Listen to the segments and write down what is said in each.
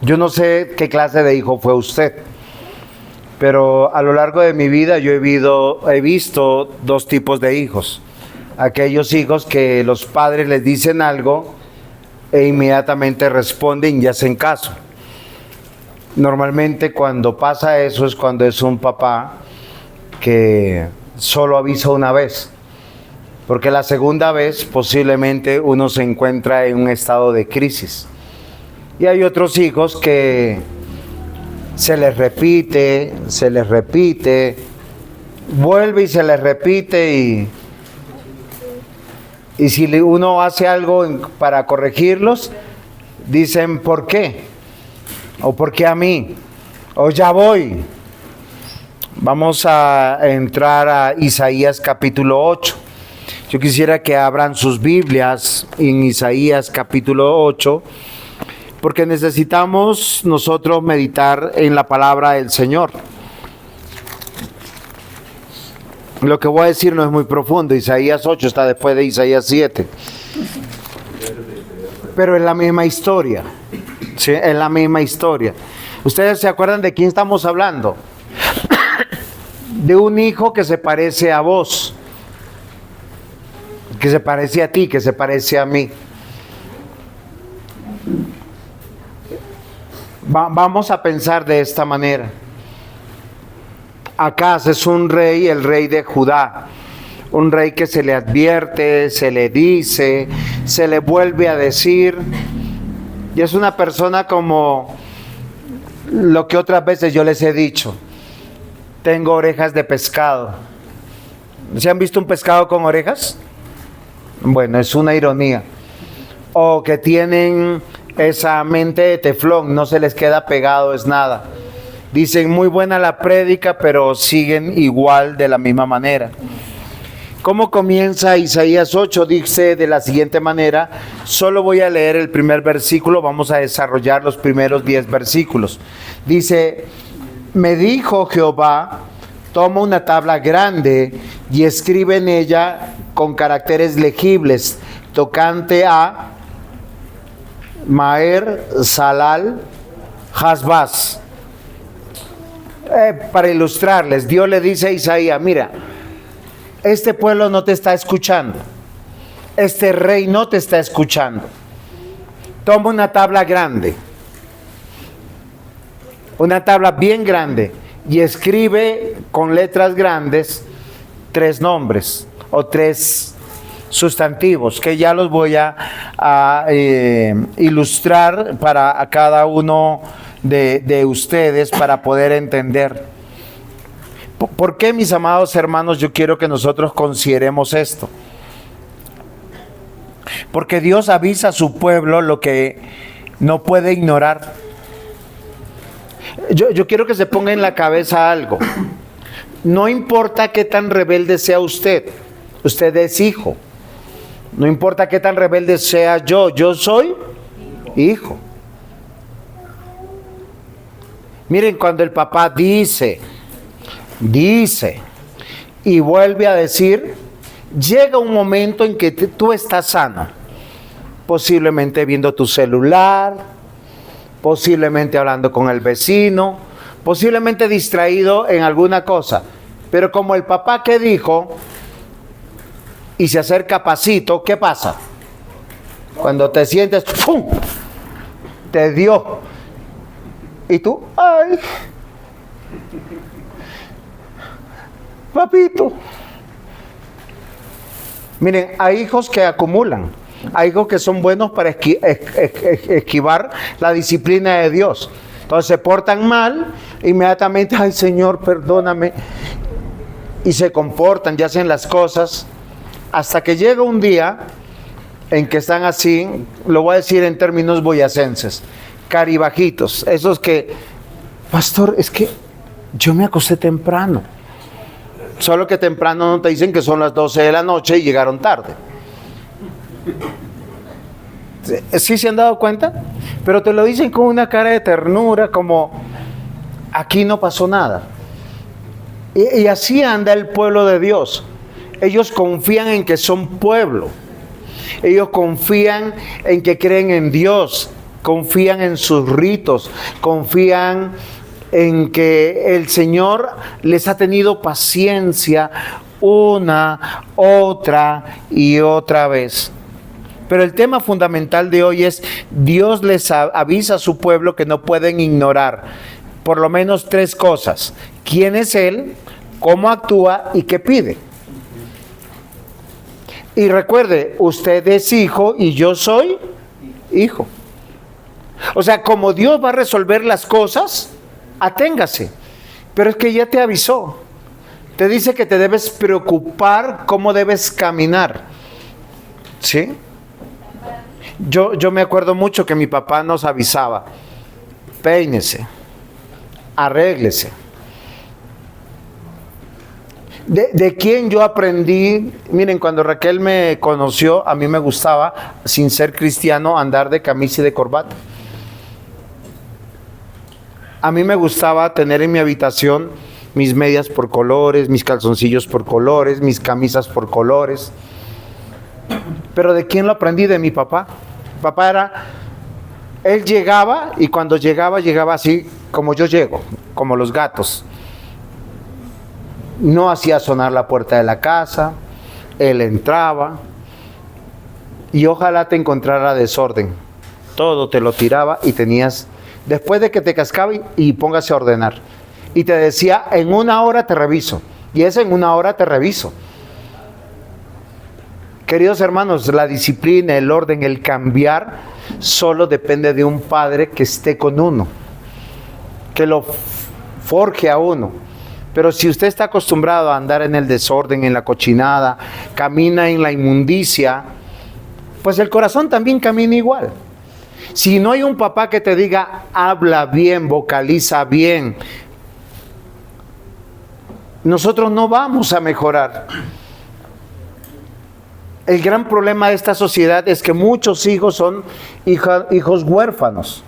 Yo no sé qué clase de hijo fue usted, pero a lo largo de mi vida yo he visto dos tipos de hijos. Aquellos hijos que los padres les dicen algo e inmediatamente responden y hacen caso. Normalmente cuando pasa eso es cuando es un papá que solo avisa una vez, porque la segunda vez posiblemente uno se encuentra en un estado de crisis. Y hay otros hijos que se les repite, vuelve y se les repite, y si uno hace algo para corregirlos, dicen ¿por qué? O ¿por qué a mí? O ya voy. Vamos a entrar a Isaías capítulo 8. Yo quisiera que abran sus Biblias en Isaías capítulo 8, porque necesitamos nosotros meditar en la palabra del Señor. Lo que voy a decir no es muy profundo. Isaías 8 está después de Isaías 7. Pero es la misma historia. ¿Sí? Es la misma historia. ¿Ustedes se acuerdan de quién estamos hablando? De un hijo que se parece a vos, que se parece a ti, que se parece a mí. Vamos a pensar de esta manera. Acaz es un rey, el rey de Judá, un rey que se le advierte, se le dice, se le vuelve a decir, y es una persona como lo que otras veces yo les he dicho: tengo orejas de pescado. ¿Se han visto un pescado con orejas? Bueno, es una ironía. O que tienen esa mente de teflón, no se les queda pegado, es nada. Dicen muy buena la prédica, pero siguen igual de la misma manera. ¿Cómo comienza Isaías 8? Dice de la siguiente manera. Solo voy a leer el primer versículo, vamos a desarrollar los primeros 10 versículos. Dice: me dijo Jehová, toma una tabla grande y escribe en ella con caracteres legibles, tocante a Maher Salal Hasbaz. Para ilustrarles, Dios le dice a Isaías: mira, este pueblo no te está escuchando, este rey no te está escuchando. Toma una tabla grande, una tabla bien grande, y escribe con letras grandes 3 nombres o 3 sustantivos que ya los voy a ilustrar para a cada uno de ustedes para poder entender. ¿Por qué, mis amados hermanos, yo quiero que nosotros consideremos esto? Porque Dios avisa a su pueblo lo que no puede ignorar. Yo quiero que se ponga en la cabeza algo. No importa qué tan rebelde sea usted, usted es hijo. No importa qué tan rebelde sea yo soy hijo. Miren, cuando el papá dice y vuelve a decir, llega un momento en que tú estás sano, posiblemente viendo tu celular, posiblemente hablando con el vecino, posiblemente distraído en alguna cosa, pero como el papá que dijo y se acerca pasito, ¿qué pasa? Cuando te sientes, ¡pum!, te dio, y tú, ¡ay! Papito. Miren, hay hijos que acumulan, hay hijos que son buenos para esquivar la disciplina de Dios. Entonces se portan mal, inmediatamente, ay Señor, perdóname, y se comportan y hacen las cosas, hasta que llega un día en que están así, lo voy a decir en términos boyacenses, caribajitos, esos que, pastor, es que yo me acosté temprano. Solo que temprano no te dicen que son las 12 de la noche y llegaron tarde. ¿Sí se han dado cuenta? Pero te lo dicen con una cara de ternura, como aquí no pasó nada. Y así anda el pueblo de Dios. Ellos confían en que son pueblo. Ellos confían en que creen en Dios. confían en sus ritos, confían en que el Señor les ha tenido paciencia una, otra y otra vez. Pero el tema fundamental de hoy es: Dios les avisa a su pueblo que no pueden ignorar por lo menos 3 cosas: quién es Él, cómo actúa y qué pide. Y recuerde, usted es hijo y yo soy hijo. O sea, como Dios va a resolver las cosas, aténgase. Pero es que ya te avisó. Te dice que te debes preocupar cómo debes caminar. ¿Sí? Yo me acuerdo mucho que mi papá nos avisaba: peínese, arréglese. ¿De quién yo aprendí? Miren, cuando Raquel me conoció, a mí me gustaba, sin ser cristiano, andar de camisa y de corbata. A mí me gustaba tener en mi habitación mis medias por colores, mis calzoncillos por colores, mis camisas por colores. ¿Pero de quién lo aprendí? De mi papá. Papá él llegaba, y cuando llegaba así como yo llego, como los gatos. No hacía sonar la puerta de la casa, él entraba y ojalá te encontrara desorden. Todo te lo tiraba y tenías, después de que te cascaba, y póngase a ordenar. Y te decía: en 1 hora te reviso. Y es en 1 hora te reviso. Queridos hermanos, la disciplina, el orden, el cambiar, solo depende de un padre que esté con uno, que lo forje a uno. Pero si usted está acostumbrado a andar en el desorden, en la cochinada, camina en la inmundicia, pues el corazón también camina igual. Si no hay un papá que te diga: habla bien, vocaliza bien, nosotros no vamos a mejorar. El gran problema de esta sociedad es que muchos hijos son hijos huérfanos.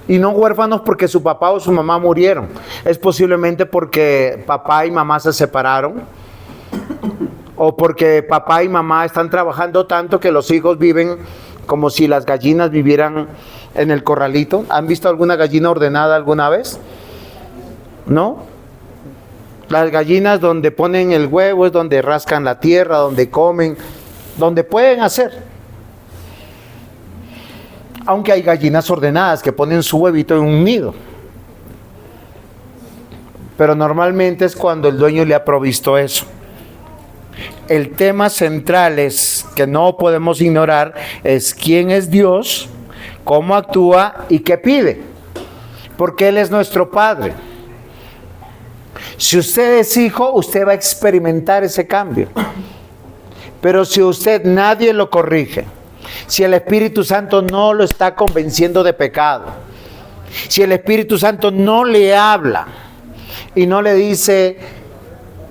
Y no huérfanos porque su papá o su mamá murieron. Es posiblemente porque papá y mamá se separaron. O porque papá y mamá están trabajando tanto que los hijos viven como si las gallinas vivieran en el corralito. ¿Han visto alguna gallina ordenada alguna vez? ¿No? Las gallinas donde ponen el huevo es donde rascan la tierra, donde comen, donde pueden hacer. Aunque hay gallinas ordenadas que ponen su huevito en un nido. Pero normalmente es cuando el dueño le ha provisto eso. El tema central es, que no podemos ignorar, es quién es Dios, cómo actúa y qué pide. Porque Él es nuestro Padre. Si usted es hijo, usted va a experimentar ese cambio. Pero si usted nadie lo corrige, si el Espíritu Santo no lo está convenciendo de pecado, si el Espíritu Santo no le habla y no le dice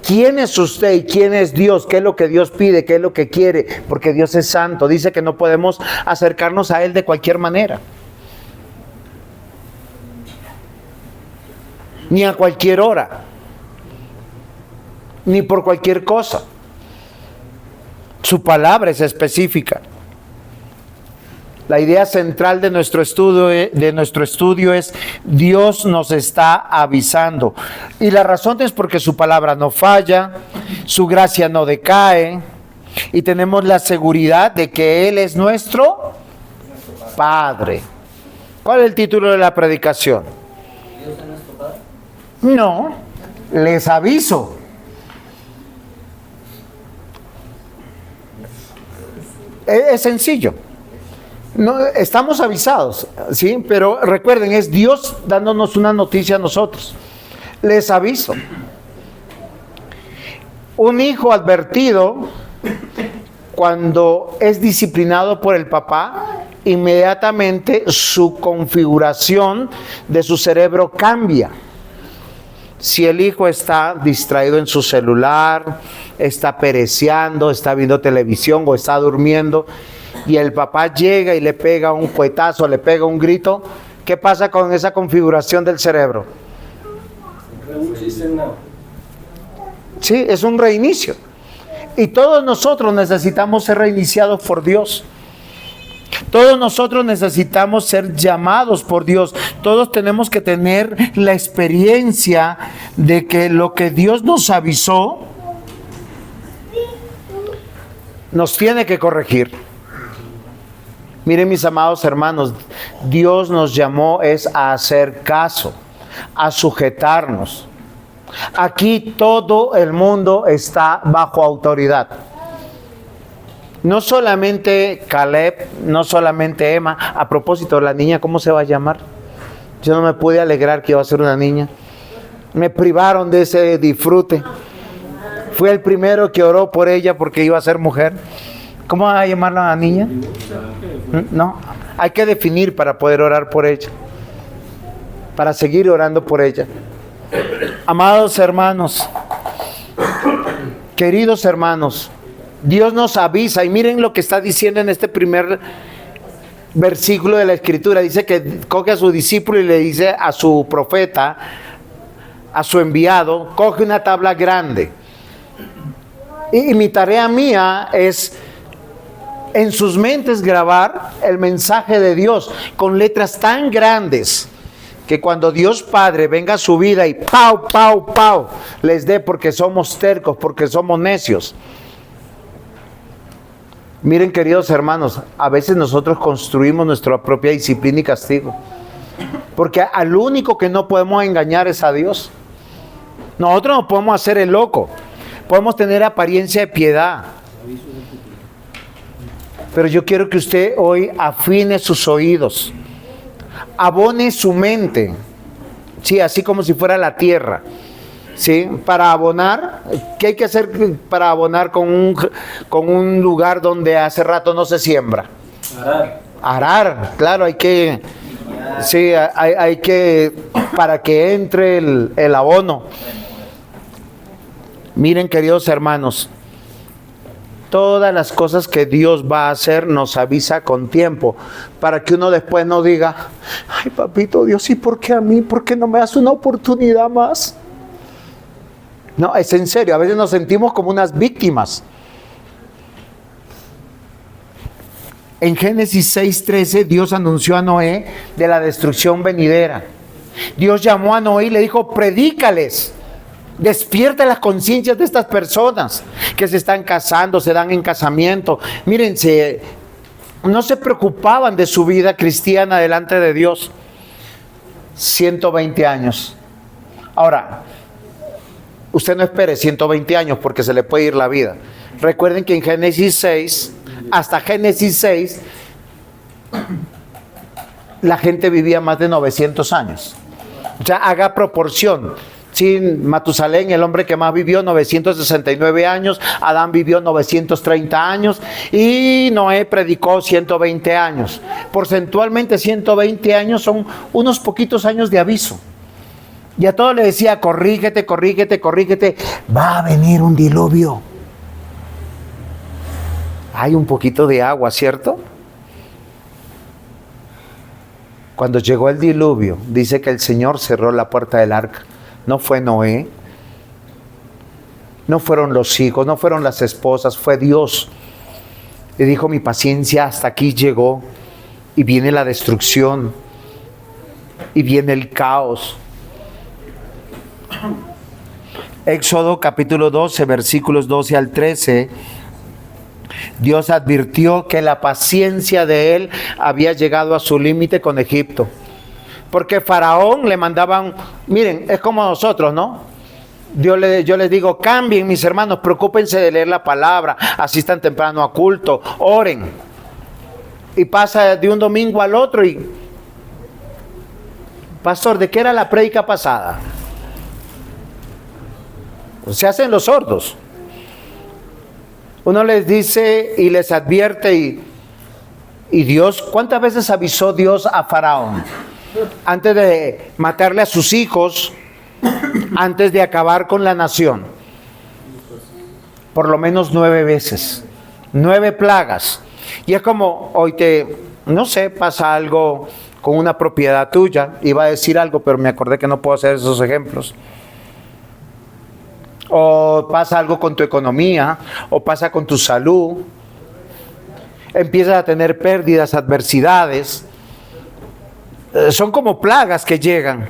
quién es usted y quién es Dios, qué es lo que Dios pide, qué es lo que quiere, porque Dios es santo, dice que no podemos acercarnos a Él de cualquier manera, ni a cualquier hora, ni por cualquier cosa. Su palabra es específica. La idea central de nuestro estudio es: Dios nos está avisando. Y la razón es porque su palabra no falla, su gracia no decae, y tenemos la seguridad de que Él es nuestro Padre. ¿Cuál es el título de la predicación? ¿Dios es nuestro Padre? No, les aviso. Es sencillo. No, estamos avisados, ¿sí? Pero recuerden, es Dios dándonos una noticia a nosotros. Les aviso. Un hijo advertido, cuando es disciplinado por el papá, inmediatamente su configuración de su cerebro cambia. Si el hijo está distraído en su celular, está pereceando, está viendo televisión o está durmiendo, y el papá llega y le pega un cuetazo, le pega un grito, ¿qué pasa con esa configuración del cerebro? Sí, es un reinicio. Y todos nosotros necesitamos ser reiniciados por Dios. Todos nosotros necesitamos ser llamados por Dios. Todos tenemos que tener la experiencia de que lo que Dios nos avisó nos tiene que corregir. Miren, mis amados hermanos, Dios nos llamó es a hacer caso, a sujetarnos. Aquí todo el mundo está bajo autoridad. No solamente Caleb, no solamente Emma. A propósito, la niña, ¿cómo se va a llamar? Yo no me pude alegrar que iba a ser una niña. Me privaron de ese disfrute. Fui el primero que oró por ella porque iba a ser mujer. ¿Cómo va a llamarla la niña? No, hay que definir para poder orar por ella. Para seguir orando por ella. Amados hermanos, queridos hermanos, Dios nos avisa, y miren lo que está diciendo en este primer versículo de la Escritura. Dice que coge a su discípulo y le dice a su profeta, a su enviado, coge una tabla grande. Y mi tarea mía es en sus mentes grabar el mensaje de Dios con letras tan grandes que cuando Dios Padre venga a su vida y pau, pau, pau, les dé, porque somos tercos, porque somos necios. Miren, queridos hermanos, a veces nosotros construimos nuestra propia disciplina y castigo, porque al único que no podemos engañar es a Dios. Nosotros no podemos hacer el loco, podemos tener apariencia de piedad, pero yo quiero que usted hoy afine sus oídos, abone su mente, sí, así como si fuera la tierra, sí, para abonar. ¿Qué hay que hacer para abonar con un lugar donde hace rato no se siembra? Arar, claro, hay que, sí, hay que, para que entre el abono. Miren, queridos hermanos, todas las cosas que Dios va a hacer nos avisa con tiempo, para que uno después no diga, ay papito Dios, ¿y por qué a mí? ¿Por qué no me das una oportunidad más? No, es en serio, a veces nos sentimos como unas víctimas. En Génesis 6:13, Dios anunció a Noé de la destrucción venidera. Dios llamó a Noé y le dijo, predícales. Despierta las conciencias de estas personas que se están casando, se dan en casamiento. Miren, no se preocupaban de su vida cristiana delante de Dios. 120 años. Ahora, usted no espere 120 años porque se le puede ir la vida. Recuerden que en Génesis 6, hasta Génesis 6, la gente vivía más de 900 años. O sea, haga proporción. Sí, Matusalén, el hombre que más vivió, 969 años. Adán vivió 930 años. Y Noé predicó 120 años. Porcentualmente 120 años son unos poquitos años de aviso. Y a todos le decía, corrígete, corrígete, corrígete. Va a venir un diluvio. Hay un poquito de agua, ¿cierto? Cuando llegó el diluvio, dice que el Señor cerró la puerta del arca. No fue Noé, no fueron los hijos, no fueron las esposas, fue Dios. Le dijo, mi paciencia hasta aquí llegó, y viene la destrucción, y viene el caos. Éxodo capítulo 12, versículos 12 al 13. Dios advirtió que la paciencia de él había llegado a su límite con Egipto. Porque Faraón le mandaban, miren, es como nosotros, ¿no? Yo les digo, cambien, mis hermanos, preocúpense de leer la palabra, asistan temprano a culto, oren. Y pasa de un domingo al otro y, pastor, ¿de qué era la prédica pasada? Se hacen los sordos. Uno les dice y les advierte y Dios, ¿cuántas veces avisó Dios a Faraón? Antes de matarle a sus hijos, antes de acabar con la nación. Por lo menos 9 veces. 9 plagas. Y es como, hoy no sé, pasa algo con una propiedad tuya. Iba a decir algo, pero me acordé que no puedo hacer esos ejemplos. O pasa algo con tu economía, o pasa con tu salud. empiezas a tener pérdidas, adversidades. Son como plagas que llegan.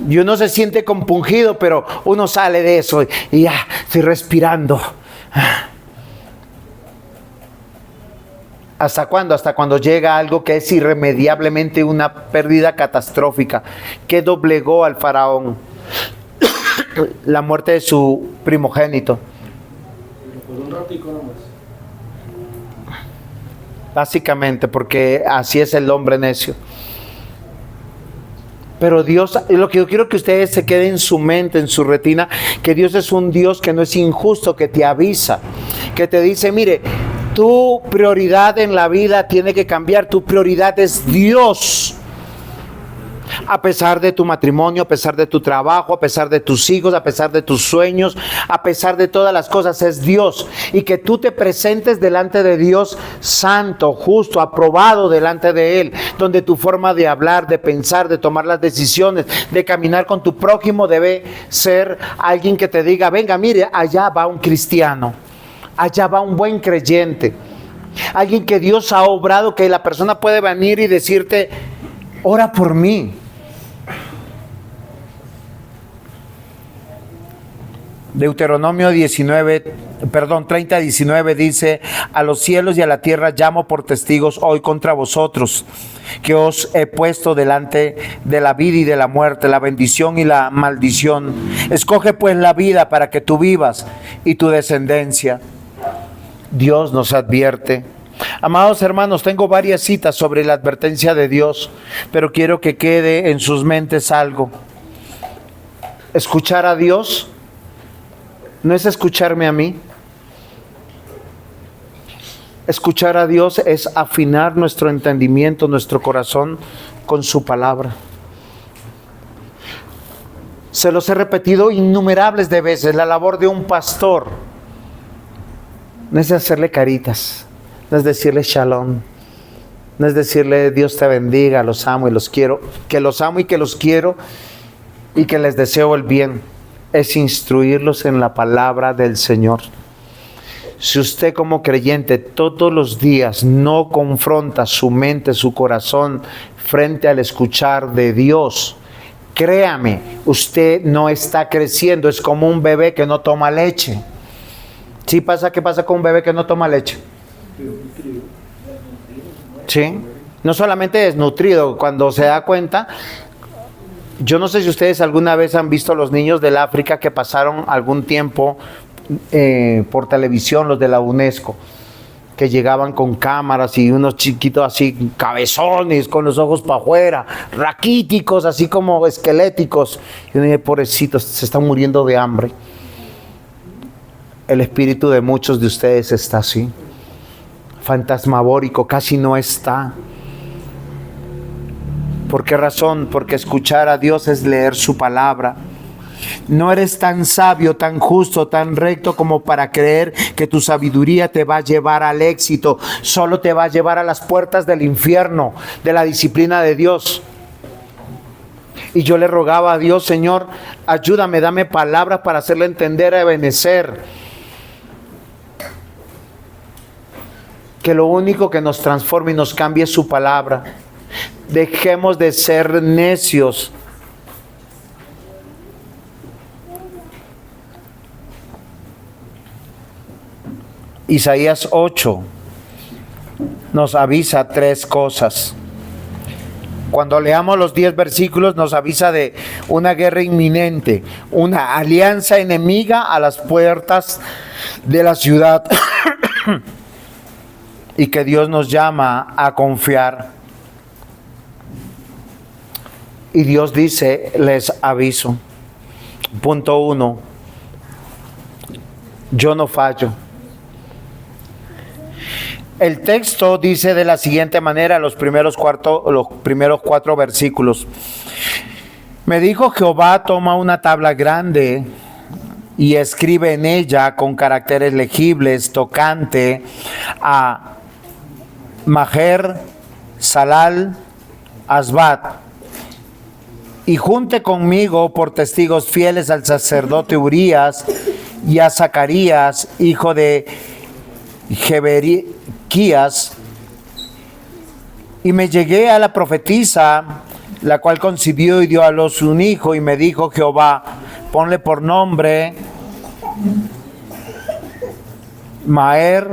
Y uno se siente compungido, pero uno sale de eso y ya, estoy respirando. ¿Hasta cuándo? Hasta cuando llega algo que es irremediablemente una pérdida catastrófica, que doblegó al faraón. La muerte de su primogénito. Por un ratico nomás. Básicamente, porque así es el hombre necio. Pero Dios, lo que yo quiero que ustedes se queden en su mente, en su retina, que Dios es un Dios que no es injusto, que te avisa, que te dice, mire, tu prioridad en la vida tiene que cambiar, tu prioridad es Dios. A pesar de tu matrimonio, a pesar de tu trabajo, a pesar de tus hijos, a pesar de tus sueños, a pesar de todas las cosas, es Dios. Y que tú te presentes delante de Dios santo, justo, aprobado delante de Él, donde tu forma de hablar, de pensar, de tomar las decisiones, de caminar con tu prójimo debe ser alguien que te diga, venga, mire, allá va un cristiano, allá va un buen creyente, alguien que Dios ha obrado, que la persona puede venir y decirte, ora por mí. Deuteronomio 30:19 dice, a los cielos y a la tierra llamo por testigos hoy contra vosotros, que os he puesto delante de la vida y de la muerte, la bendición y la maldición. Escoge pues la vida para que tú vivas y tu descendencia. Dios nos advierte. Amados hermanos, tengo varias citas sobre la advertencia de Dios, pero quiero que quede en sus mentes algo. Escuchar a Dios no es escucharme a mí. Escuchar a Dios es afinar nuestro entendimiento, nuestro corazón con su palabra. Se los he repetido innumerables de veces, la labor de un pastor no es hacerle caritas, no es decirle shalom, no es decirle Dios te bendiga, los amo y los quiero, que los amo y que los quiero y que les deseo el bien. Es instruirlos en la palabra del Señor. Si usted como creyente todos los días no confronta su mente, su corazón frente al escuchar de Dios, créame, usted no está creciendo. Es como un bebé que no toma leche. ¿Sí pasa? ¿Qué pasa con un bebé que no toma leche? Sí, no solamente desnutrido, cuando se da cuenta. Yo no sé si ustedes alguna vez han visto a los niños del África que pasaron algún tiempo por televisión, los de la UNESCO, que llegaban con cámaras y unos chiquitos así, cabezones, con los ojos para afuera, raquíticos, así como esqueléticos. Y uno dice, pobrecitos, se están muriendo de hambre. El espíritu de muchos de ustedes está así, fantasmagórico, casi no está. ¿Por qué razón? Porque escuchar a Dios es leer su palabra. No eres tan sabio, tan justo, tan recto como para creer que tu sabiduría te va a llevar al éxito. Solo te va a llevar a las puertas del infierno, de la disciplina de Dios. Y yo le rogaba a Dios, Señor, ayúdame, dame palabras para hacerle entender a Ebenezer que lo único que nos transforma y nos cambia es su palabra. Dejemos de ser necios. Isaías 8 nos avisa 3 cosas. Cuando leamos los 10 versículos nos avisa de una guerra inminente, una alianza enemiga a las puertas de la ciudad y que Dios nos llama a confiar. Y Dios dice, les aviso. Punto 1. Yo no fallo. El texto dice de la siguiente manera, los primeros 4 versículos. Me dijo Jehová, toma una tabla grande y escribe en ella con caracteres legibles tocante a Maher, Salal, Asbat. Y junte conmigo por testigos fieles al sacerdote Urías y a Zacarías, hijo de Malquías, y me llegué a la profetisa, la cual concibió y dio a luz un hijo, y me dijo Jehová, ponle por nombre Maher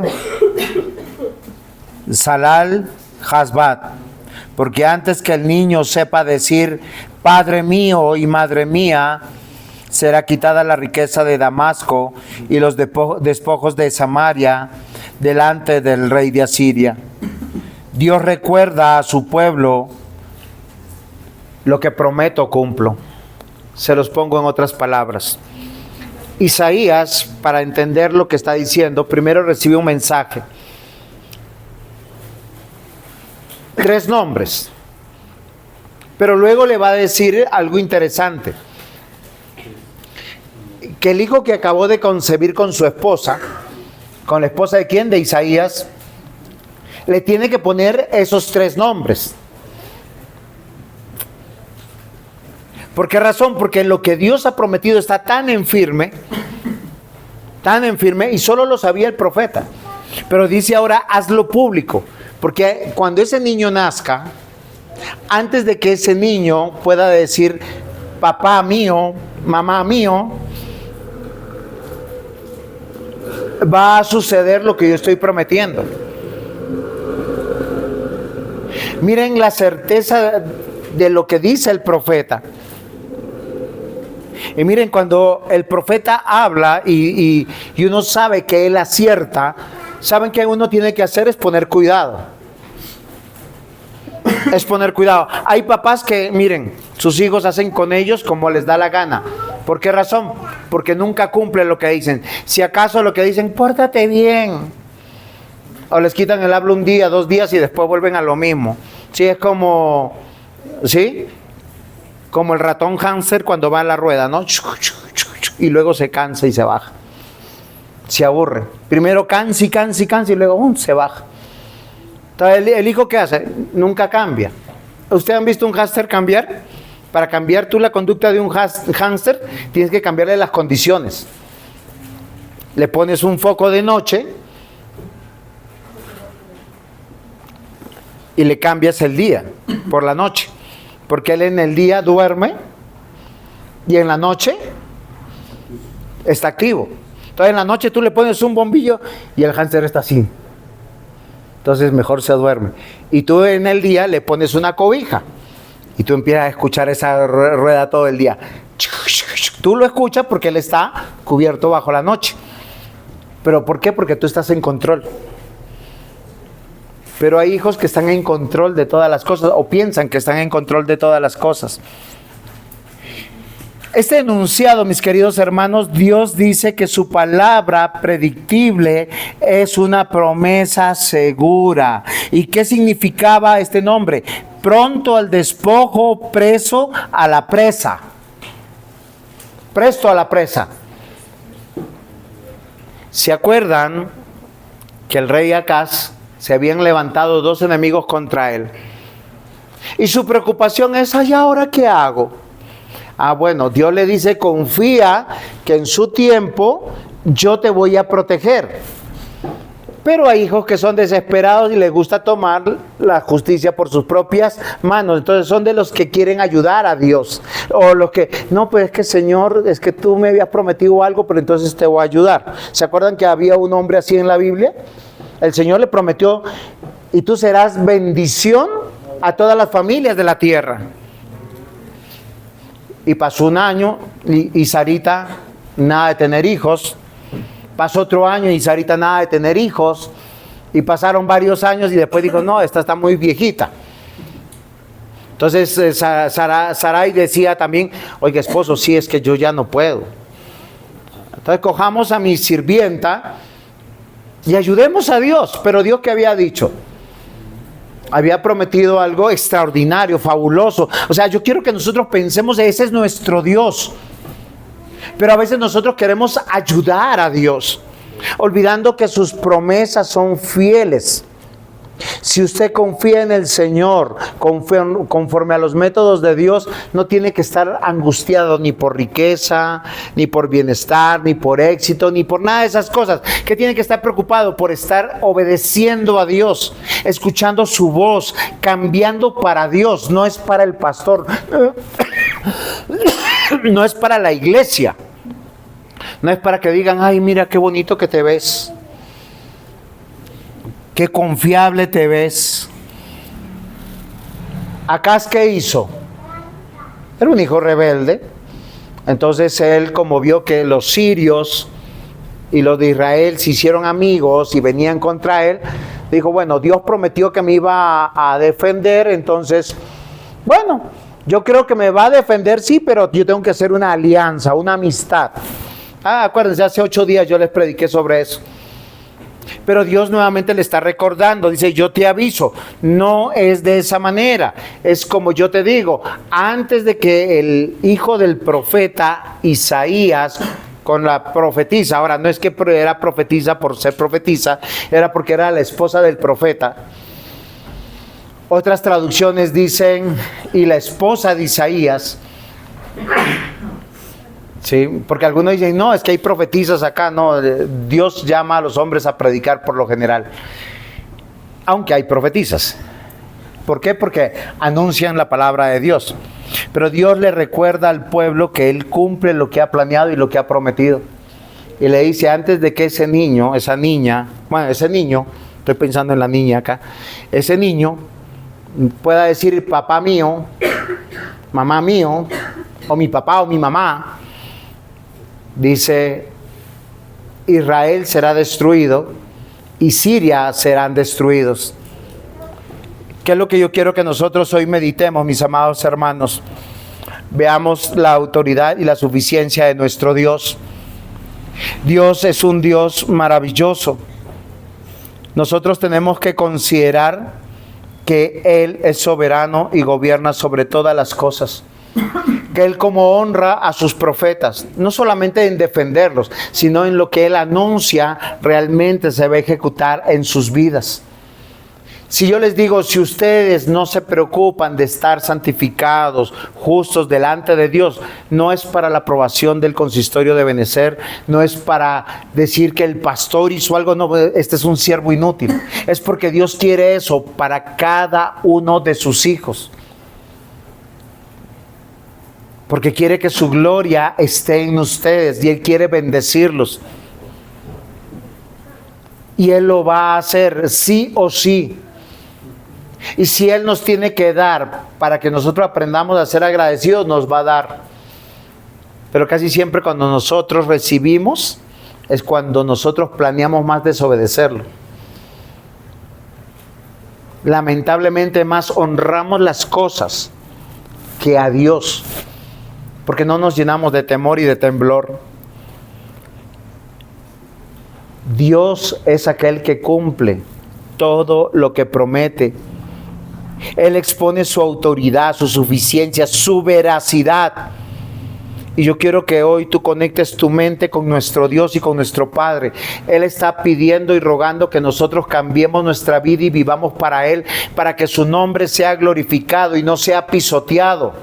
Salal Hasbat, porque antes que el niño sepa decir Padre mío y Madre mía, será quitada la riqueza de Damasco y los despojos de Samaria delante del rey de Asiria. Dios recuerda a su pueblo, lo que prometo cumplo. Se los pongo en otras palabras. Isaías, para entender lo que está diciendo, primero recibe un mensaje. 3 nombres. Pero luego le va a decir algo interesante. Que el hijo que acabó de concebir con su esposa, ¿con la esposa de quién? De Isaías, le tiene que poner esos 3 nombres. ¿Por qué razón? Porque lo que Dios ha prometido está tan en firme, y solo lo sabía el profeta. Pero dice ahora, hazlo público, porque cuando ese niño nazca, antes de que ese niño pueda decir, papá mío, mamá mío, va a suceder lo que yo estoy prometiendo. Miren la certeza de lo que dice el profeta. Y miren, cuando el profeta habla y uno sabe que él acierta, ¿saben qué uno tiene que hacer? Es poner cuidado. Es poner cuidado. Hay papás que, miren, sus hijos hacen con ellos como les da la gana. ¿Por qué razón? Porque nunca cumplen lo que dicen. Si acaso lo que dicen, pórtate bien. O les quitan el habla un día, 2 días y después vuelven a lo mismo. Sí, es como, ¿sí? Como el ratón hámster cuando va a la rueda, ¿no? Y luego se cansa y se baja. Se aburre. Primero cansa y luego se baja. Entonces, ¿el hijo qué hace? Nunca cambia. ¿Ustedes han visto un hámster cambiar? Para cambiar tú la conducta de un hámster, tienes que cambiarle las condiciones. Le pones un foco de noche y le cambias el día por la noche. Porque él en el día duerme y en la noche está activo. Entonces en la noche tú le pones un bombillo y el hámster está así. Entonces mejor se duerme. Y tú en el día le pones una cobija y tú empiezas a escuchar esa rueda todo el día. Tú lo escuchas porque él está cubierto bajo la noche. ¿Pero por qué? Porque tú estás en control. Pero hay hijos que están en control de todas las cosas o piensan que están en control de todas las cosas. Este enunciado, mis queridos hermanos, Dios dice que su palabra predictible es una promesa segura. ¿Y qué significaba este nombre? Pronto al despojo, preso a la presa. Presto a la presa. ¿Se acuerdan que el rey Acaz se habían levantado 2 enemigos contra él? Y su preocupación es, ¿y ahora qué hago? Bueno, Dios le dice, confía que en su tiempo yo te voy a proteger. Pero hay hijos que son desesperados y les gusta tomar la justicia por sus propias manos. Entonces son de los que quieren ayudar a Dios. O los que, no, pues es que Señor, es que tú me habías prometido algo, pero entonces te voy a ayudar. ¿Se acuerdan que había un hombre así en la Biblia? El Señor le prometió, y tú serás bendición a todas las familias de la tierra. Y pasó un año y Sarita nada de tener hijos. Pasó otro año y Sarita nada de tener hijos. Y pasaron varios años y después dijo, no, esta está muy viejita. Entonces Sarai decía también, oiga esposo, sí, es que yo ya no puedo. Entonces cojamos a mi sirvienta y ayudemos a Dios. Pero Dios, ¿qué había dicho? Había prometido algo extraordinario, fabuloso. O sea, yo quiero que nosotros pensemos, ese es nuestro Dios. Pero a veces nosotros queremos ayudar a Dios, olvidando que sus promesas son fieles. Si usted confía en el Señor, conforme a los métodos de Dios, no tiene que estar angustiado ni por riqueza, ni por bienestar, ni por éxito, ni por nada de esas cosas. Que tiene que estar preocupado por estar obedeciendo a Dios, escuchando su voz, cambiando para Dios. No es para el pastor, no es para la iglesia, no es para que digan, ay, mira qué bonito que te ves, qué confiable te ves. Acaz, ¿qué hizo? Era un hijo rebelde. Entonces él, como vio que los sirios y los de Israel se hicieron amigos y venían contra él, dijo, bueno, Dios prometió que me iba a defender, entonces, bueno, yo creo que me va a defender, sí, pero yo tengo que hacer una alianza, una amistad. Acuérdense, hace 8 días yo les prediqué sobre eso. Pero Dios nuevamente le está recordando, dice, yo te aviso, no es de esa manera, es como yo te digo, antes de que el hijo del profeta Isaías con la profetisa, ahora no es que era profetisa por ser profetisa, era porque era la esposa del profeta. Otras traducciones dicen, y la esposa de Isaías. Sí, porque algunos dicen, no, es que hay profetisas acá, no, Dios llama a los hombres a predicar por lo general, aunque hay profetisas. ¿Por qué? Porque anuncian la palabra de Dios, pero Dios le recuerda al pueblo que Él cumple lo que ha planeado y lo que ha prometido, y le dice, antes de que ese niño, esa niña, bueno, ese niño, estoy pensando en la niña acá, ese niño pueda decir, papá mío, mamá mío, o mi papá o mi mamá, dice, Israel será destruido y Siria serán destruidos. ¿Qué es lo que yo quiero que nosotros hoy meditemos, mis amados hermanos? Veamos la autoridad y la suficiencia de nuestro Dios. Dios es un Dios maravilloso. Nosotros tenemos que considerar que Él es soberano y gobierna sobre todas las cosas. Que Él como honra a sus profetas, no solamente en defenderlos, sino en lo que Él anuncia realmente se va a ejecutar en sus vidas. Si yo les digo, si ustedes no se preocupan de estar santificados, justos delante de Dios, no es para la aprobación del consistorio de Benecer, no es para decir que el pastor hizo algo, no, este es un siervo inútil. Es porque Dios quiere eso para cada uno de sus hijos. Porque quiere que su gloria esté en ustedes y Él quiere bendecirlos. Y Él lo va a hacer sí o sí. Y si Él nos tiene que dar para que nosotros aprendamos a ser agradecidos, nos va a dar. Pero casi siempre cuando nosotros recibimos, es cuando nosotros planeamos más desobedecerlo. Lamentablemente más honramos las cosas que a Dios, porque no nos llenamos de temor y de temblor. Dios es aquel que cumple todo lo que promete. Él expone su autoridad, su suficiencia, su veracidad. Y yo quiero que hoy tú conectes tu mente con nuestro Dios y con nuestro Padre. Él está pidiendo y rogando que nosotros cambiemos nuestra vida y vivamos para Él, para que su nombre sea glorificado y no sea pisoteado.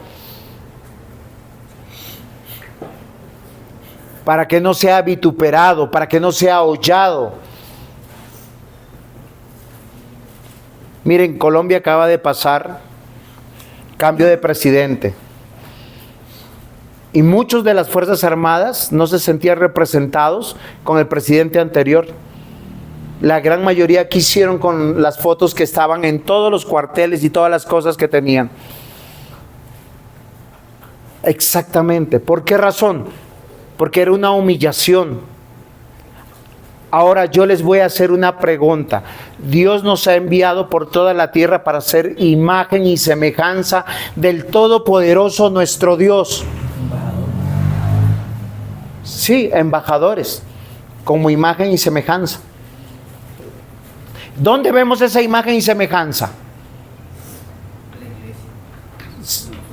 Para que no sea vituperado, para que no sea hollado. Miren, Colombia acaba de pasar cambio de presidente. Y muchos de las Fuerzas Armadas no se sentían representados con el presidente anterior. La gran mayoría quisieron con las fotos que estaban en todos los cuarteles y todas las cosas que tenían. Exactamente. ¿Por qué razón? Porque era una humillación. Ahora yo les voy a hacer una pregunta. Dios nos ha enviado por toda la tierra para ser imagen y semejanza del Todopoderoso nuestro Dios. Sí, embajadores, como imagen y semejanza. ¿Dónde vemos esa imagen y semejanza?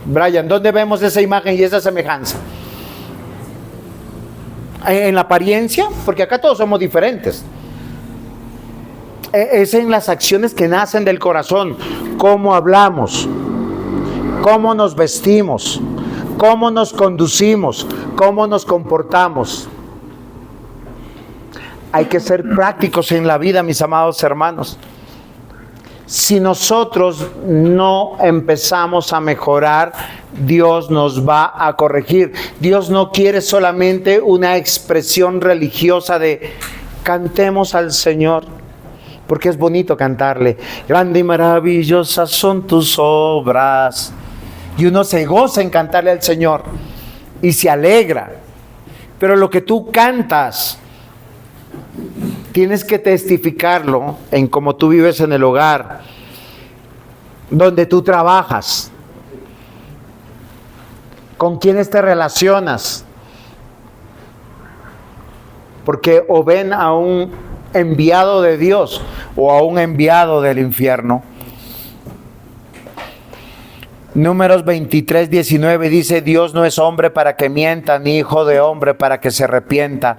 Brian, ¿dónde vemos esa imagen y esa semejanza? En la apariencia, porque acá todos somos diferentes. Es en las acciones que nacen del corazón. Cómo hablamos, cómo nos vestimos, cómo nos conducimos, cómo nos comportamos. Hay que ser prácticos en la vida, mis amados hermanos. Si nosotros no empezamos a mejorar, Dios nos va a corregir. Dios no quiere solamente una expresión religiosa de cantemos al Señor, porque es bonito cantarle. Grande y maravillosas son tus obras. Y uno se goza en cantarle al Señor y se alegra. Pero lo que tú cantas, tienes que testificarlo en cómo tú vives en el hogar, donde tú trabajas, con quiénes te relacionas. Porque o ven a un enviado de Dios o a un enviado del infierno. Números 23, 19 dice: Dios no es hombre para que mienta, ni hijo de hombre para que se arrepienta.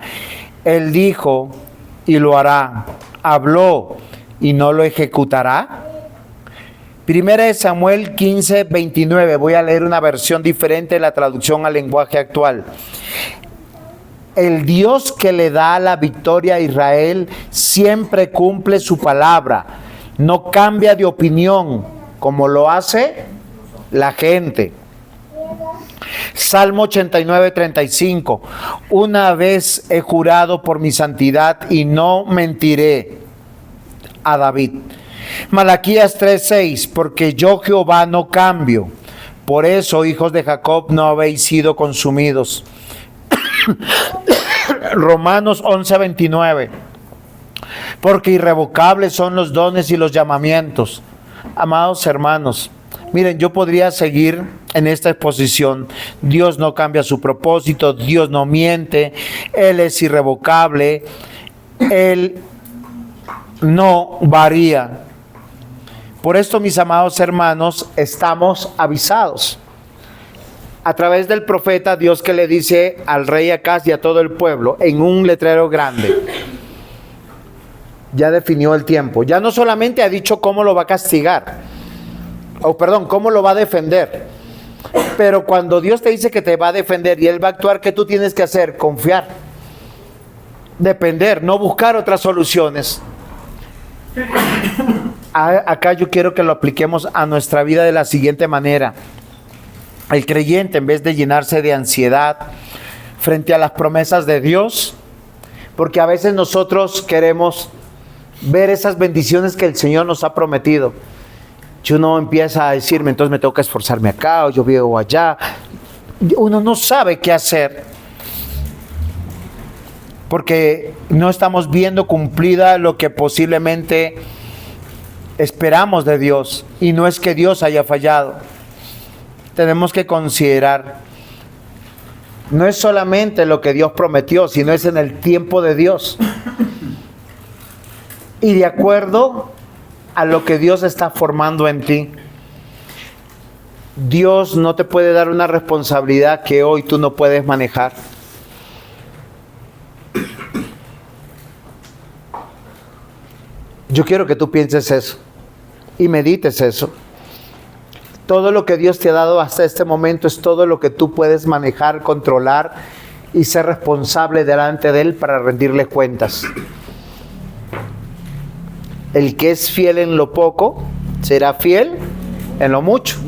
Él dijo y lo hará, habló y no lo ejecutará. Primera de Samuel 15, 29. Voy a leer una versión diferente de la traducción al lenguaje actual. El Dios que le da la victoria a Israel siempre cumple su palabra, no cambia de opinión como lo hace la gente. Salmo 89, 35. Una vez he jurado por mi santidad y no mentiré, a David. Malaquías 3, 6. Porque yo, Jehová, no cambio. Por eso, hijos de Jacob, no habéis sido consumidos. Romanos 11, 29. Porque irrevocables son los dones y los llamamientos. Amados hermanos, miren, yo podría seguir en esta exposición. Dios no cambia su propósito, Dios no miente, Él es irrevocable, Él no varía. Por esto, mis amados hermanos, estamos avisados. A través del profeta, Dios que le dice al rey Acaz y a todo el pueblo en un letrero grande, ya definió el tiempo. Ya no solamente ha dicho cómo lo va a castigar, cómo lo va a defender. Pero cuando Dios te dice que te va a defender y Él va a actuar, ¿qué tú tienes que hacer? Confiar, depender, no buscar otras soluciones. Acá yo quiero que lo apliquemos a nuestra vida de la siguiente manera. El creyente, en vez de llenarse de ansiedad frente a las promesas de Dios, porque a veces nosotros queremos ver esas bendiciones que el Señor nos ha prometido, y uno empieza a decirme, entonces me tengo que esforzarme acá, o yo vivo allá. Uno no sabe qué hacer, porque no estamos viendo cumplida lo que posiblemente esperamos de Dios. Y no es que Dios haya fallado. Tenemos que considerar, no es solamente lo que Dios prometió, sino es en el tiempo de Dios. Y de acuerdo a lo que Dios está formando en ti. Dios no te puede dar una responsabilidad que hoy tú no puedes manejar. Yo quiero que tú pienses eso y medites eso. Todo lo que Dios te ha dado hasta este momento es todo lo que tú puedes manejar, controlar y ser responsable delante de Él para rendirle cuentas. El que es fiel en lo poco, será fiel en lo mucho.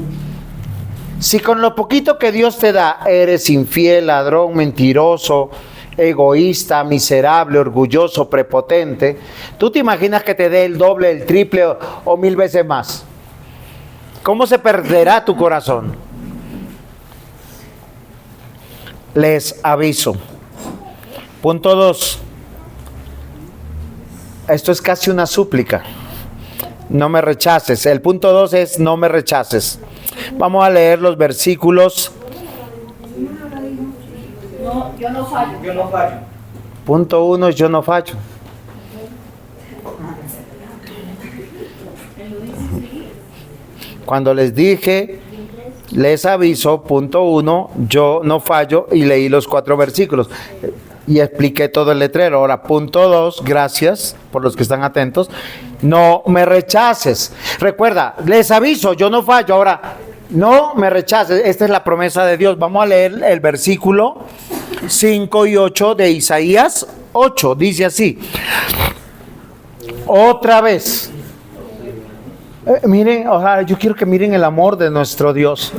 Si con lo poquito que Dios te da eres infiel, ladrón, mentiroso, egoísta, miserable, orgulloso, prepotente, ¿tú te imaginas que te dé el doble, el triple o 1000 veces más? ¿Cómo se perderá tu corazón? Les aviso. Punto 2. Esto es casi una súplica. No me rechaces. El punto 2 es no me rechaces. Vamos a leer los versículos. No, yo no fallo. Yo no fallo. Punto 1, yo no fallo. Cuando les dije, les aviso, punto 1, yo no fallo, y leí los 4 versículos. y expliqué todo el letrero. Ahora, punto 2, gracias por los que están atentos. No me rechaces. Recuerda, les aviso, yo no fallo. Ahora, no me rechaces. Esta es la promesa de Dios. Vamos a leer el versículo 5 y 8 de Isaías 8. Dice así. Otra vez. Miren, ojalá, yo quiero que miren el amor de nuestro Dios.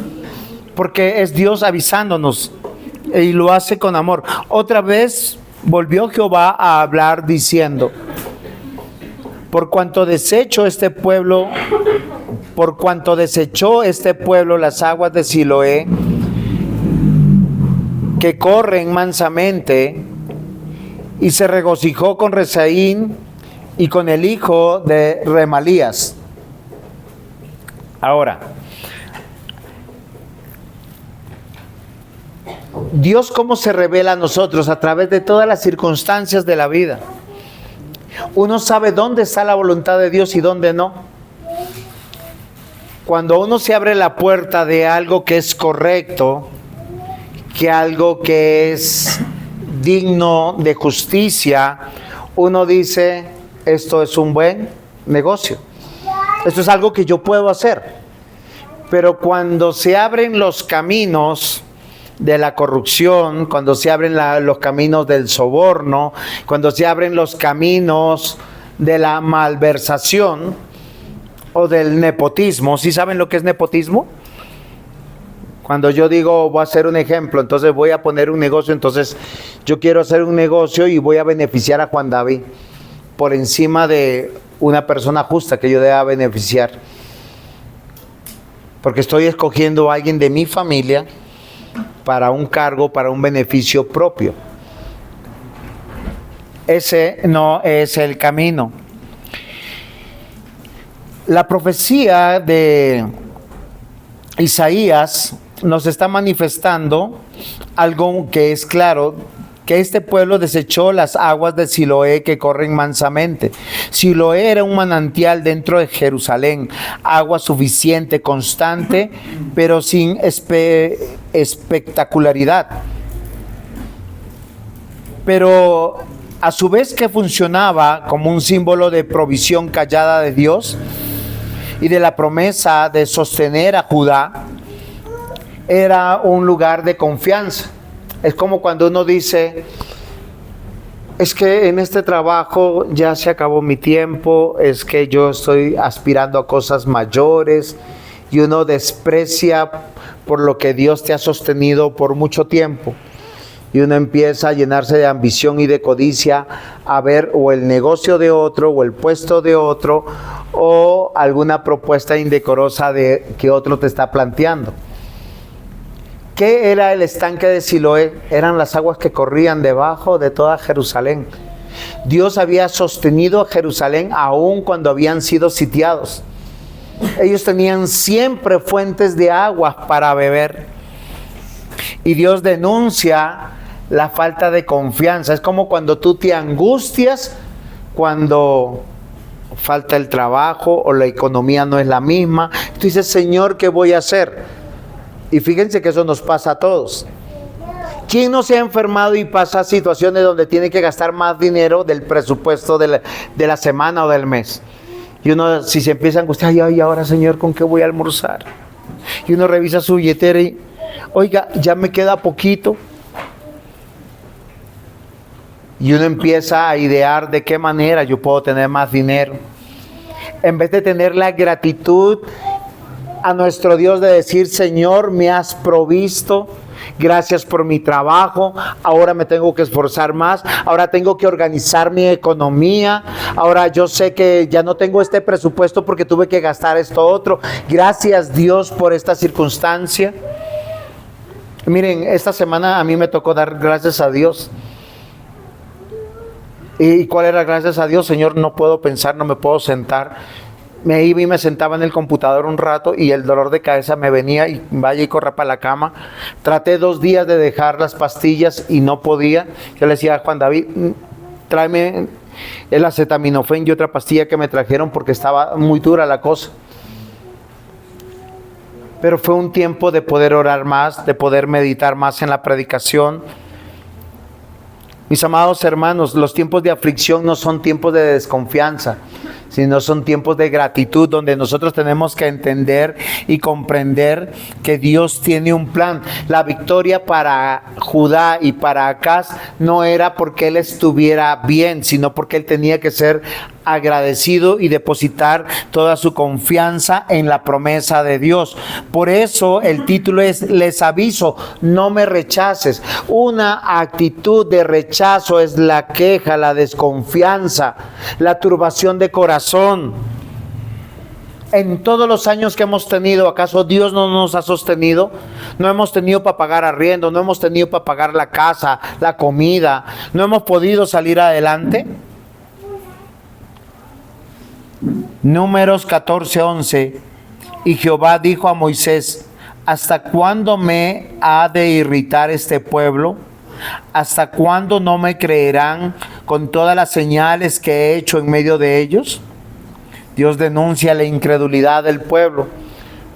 Porque es Dios avisándonos. Y lo hace con amor. Otra vez volvió Jehová a hablar diciendo: por cuanto desechó este pueblo las aguas de Siloé, que corren mansamente, y se regocijó con Rezaín y con el hijo de Remalías. Ahora, Dios, ¿cómo se revela a nosotros? A través de todas las circunstancias de la vida. Uno sabe dónde está la voluntad de Dios y dónde no. Cuando uno se abre la puerta de algo que es correcto, que algo que es digno de justicia, uno dice, esto es un buen negocio. Esto es algo que yo puedo hacer. Pero cuando se abren los caminos de la corrupción, cuando se abren los caminos del soborno, cuando se abren los caminos de la malversación o del nepotismo. ¿Sí saben lo que es nepotismo? Cuando yo digo, voy a hacer un ejemplo, entonces voy a poner un negocio, entonces yo quiero hacer un negocio y voy a beneficiar a Juan David por encima de una persona justa que yo deba beneficiar. Porque estoy escogiendo a alguien de mi familia para un cargo, para un beneficio propio. Ese no es el camino. La profecía de Isaías nos está manifestando algo que es claro, que este pueblo desechó las aguas de Siloé que corren mansamente. Siloé era un manantial dentro de Jerusalén, agua suficiente, constante, pero sin espectacularidad. Pero a su vez que funcionaba como un símbolo de provisión callada de Dios y de la promesa de sostener a Judá, era un lugar de confianza. Es como cuando uno dice, es que en este trabajo ya se acabó mi tiempo, es que yo estoy aspirando a cosas mayores, y uno desprecia por lo que Dios te ha sostenido por mucho tiempo. Y uno empieza a llenarse de ambición y de codicia a ver o el negocio de otro, o el puesto de otro, o alguna propuesta indecorosa que otro te está planteando. ¿Qué era el estanque de Siloé? Eran las aguas que corrían debajo de toda Jerusalén. Dios había sostenido a Jerusalén aún cuando habían sido sitiados. Ellos tenían siempre fuentes de aguas para beber. Y Dios denuncia la falta de confianza. Es como cuando tú te angustias cuando falta el trabajo o la economía no es la misma. Tú dices, Señor, ¿qué voy a hacer? Y fíjense que eso nos pasa a todos. ¿Quién no se ha enfermado y pasa situaciones donde tiene que gastar más dinero del presupuesto de la semana o del mes? Y uno, si se empieza a angustiar, ay, ahora Señor, ¿con qué voy a almorzar? Y uno revisa su billetera y, oiga, ya me queda poquito. Y uno empieza a idear de qué manera yo puedo tener más dinero. En vez de tener la gratitud a nuestro Dios de decir, Señor, me has provisto, gracias por mi trabajo, ahora me tengo que esforzar más, ahora tengo que organizar mi economía, ahora yo sé que ya no tengo este presupuesto porque tuve que gastar esto otro, gracias Dios por esta circunstancia. Miren, esta semana a mí me tocó dar gracias a Dios. ¿Y cuál era gracias a Dios? Señor, no puedo pensar, no me puedo sentar. Me iba y me sentaba en el computador un rato y el dolor de cabeza me venía y vaya y corra para la cama. Traté 2 días de dejar las pastillas y no podía. Yo le decía a Juan David, tráeme el acetaminofén y otra pastilla que me trajeron porque estaba muy dura la cosa. Pero fue un tiempo de poder orar más, de poder meditar más en la predicación. Mis amados hermanos, los tiempos de aflicción no son tiempos de desconfianza, sino son tiempos de gratitud, donde nosotros tenemos que entender y comprender que Dios tiene un plan. La victoria para Judá y para Acaz no era porque él estuviera bien, sino porque él tenía que ser agradecido y depositar toda su confianza en la promesa de Dios. Por eso el título es: les aviso, no me rechaces. Una actitud de rechazo es la queja, la desconfianza, la turbación de corazón. En todos los años que hemos tenido, ¿acaso Dios no nos ha sostenido? No hemos tenido para pagar arriendo, no hemos tenido para pagar la casa, la comida, no hemos podido salir adelante. Números 14:11. Y Jehová dijo a Moisés: ¿hasta cuándo me ha de irritar este pueblo? ¿Hasta cuándo no me creerán con todas las señales que he hecho en medio de ellos? Dios denuncia la incredulidad del pueblo,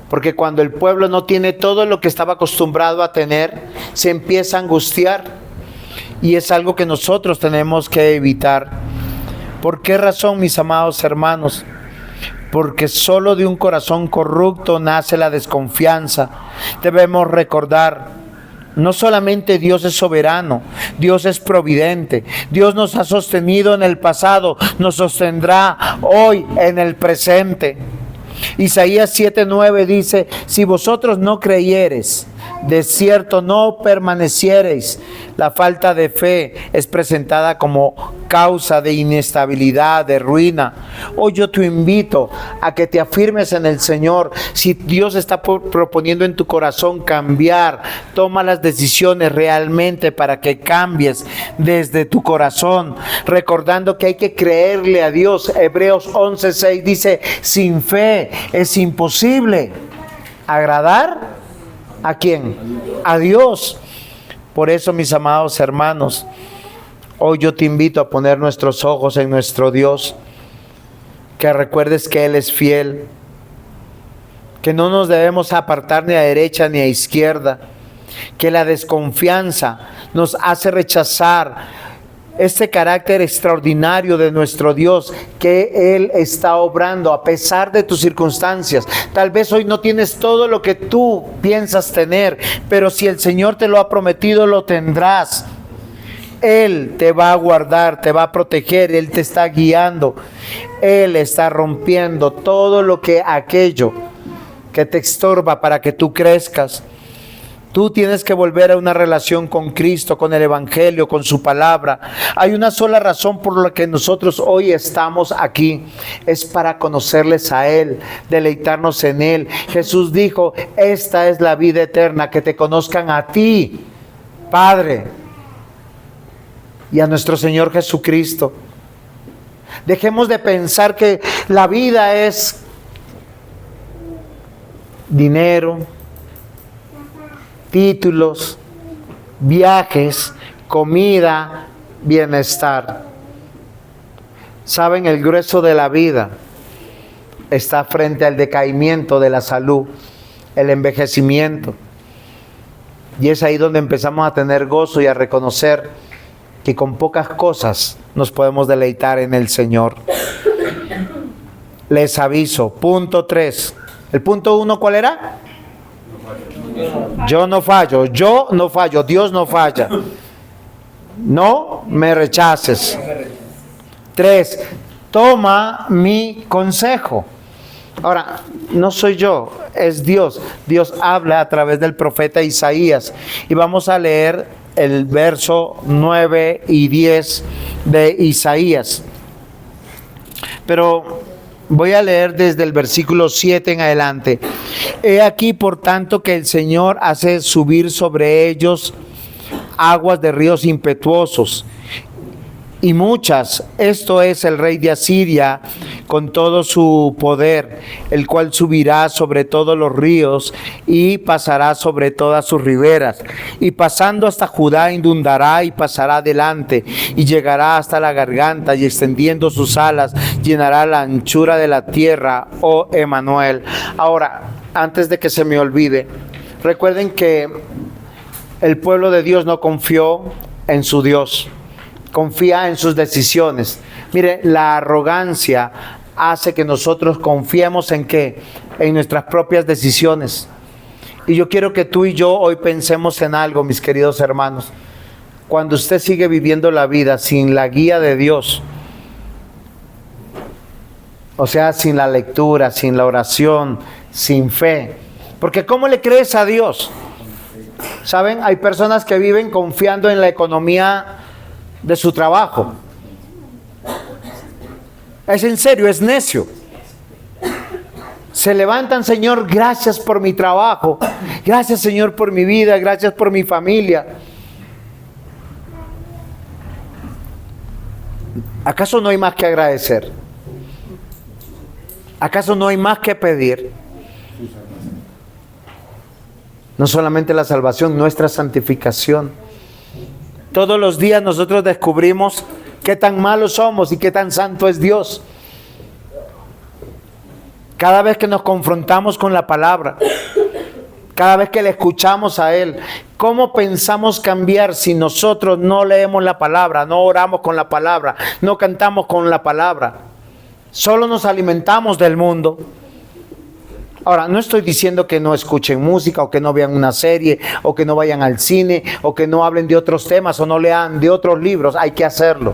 porque cuando el pueblo no tiene todo lo que estaba acostumbrado a tener, se empieza a angustiar, y es algo que nosotros tenemos que evitar. ¿Por qué razón, mis amados hermanos? Porque solo de un corazón corrupto nace la desconfianza. Debemos recordar, no solamente Dios es soberano, Dios es providente. Dios nos ha sostenido en el pasado, nos sostendrá hoy en el presente. Isaías 7:9 dice: si vosotros no creyereis, de cierto no permaneciereis. La falta de fe es presentada como causa de inestabilidad, de ruina. Hoy yo te invito a que te afirmes en el Señor. Si Dios está proponiendo en tu corazón cambiar, toma las decisiones realmente para que cambies desde tu corazón, recordando que hay que creerle a Dios. Hebreos 11:6 dice: sin fe es imposible agradar ¿a quién? A Dios. Por eso, mis amados hermanos, hoy yo te invito a poner nuestros ojos en nuestro Dios, que recuerdes que Él es fiel, que no nos debemos apartar ni a derecha ni a izquierda, que la desconfianza nos hace rechazar este carácter extraordinario de nuestro Dios, que Él está obrando a pesar de tus circunstancias. Tal vez hoy no tienes todo lo que tú piensas tener, pero si el Señor te lo ha prometido, lo tendrás. Él te va a guardar, te va a proteger, Él te está guiando. Él está rompiendo todo lo que aquello que te estorba para que tú crezcas. Tú tienes que volver a una relación con Cristo, con el Evangelio, con su palabra. Hay una sola razón por la que nosotros hoy estamos aquí. Es para conocerles a Él, deleitarnos en Él. Jesús dijo: esta es la vida eterna, que te conozcan a ti, Padre, y a nuestro Señor Jesucristo. Dejemos de pensar que la vida es dinero, títulos, viajes, comida, bienestar. Saben, el grueso de la vida está frente al decaimiento de la salud, el envejecimiento. Y es ahí donde empezamos a tener gozo y a reconocer que con pocas cosas nos podemos deleitar en el Señor. Les aviso. Punto 3. El punto 1, ¿cuál era? Yo no fallo, Dios no falla. No me rechaces. 3, toma mi consejo. Ahora, no soy yo, es Dios. Dios habla a través del profeta Isaías. Y vamos a leer el verso 9 y 10 de Isaías. Pero voy a leer desde el versículo 7 en adelante. He aquí, por tanto, que el Señor hace subir sobre ellos aguas de ríos impetuosos y muchas. Esto es el rey de Asiria con todo su poder, el cual subirá sobre todos los ríos y pasará sobre todas sus riberas. Y pasando hasta Judá inundará y pasará adelante y llegará hasta la garganta, y extendiendo sus alas llenará la anchura de la tierra, oh Emanuel. Ahora, antes de que se me olvide, recuerden que el pueblo de Dios no confió en su Dios, confía en sus decisiones. Mire, la arrogancia hace que nosotros confiemos ¿en qué? En nuestras propias decisiones. Y yo quiero que tú y yo hoy pensemos en algo, mis queridos hermanos. Cuando usted sigue viviendo la vida sin la guía de Dios, o sea, sin la lectura, sin la oración, sin fe. Porque ¿cómo le crees a Dios? ¿Saben? Hay personas que viven confiando en la economía de su trabajo. Es en serio, es necio. Se levantan, Señor, gracias por mi trabajo. Gracias, Señor, por mi vida. Gracias por mi familia. ¿Acaso no hay más que agradecer? ¿Acaso no hay más que pedir? No solamente la salvación, nuestra santificación. Todos los días nosotros descubrimos qué tan malos somos y qué tan santo es Dios. Cada vez que nos confrontamos con la palabra, cada vez que le escuchamos a Él, ¿cómo pensamos cambiar si nosotros no leemos la palabra, no oramos con la palabra, no cantamos con la palabra? Solo nos alimentamos del mundo. Ahora, no estoy diciendo que no escuchen música o que no vean una serie o que no vayan al cine o que no hablen de otros temas o no lean de otros libros. Hay que hacerlo.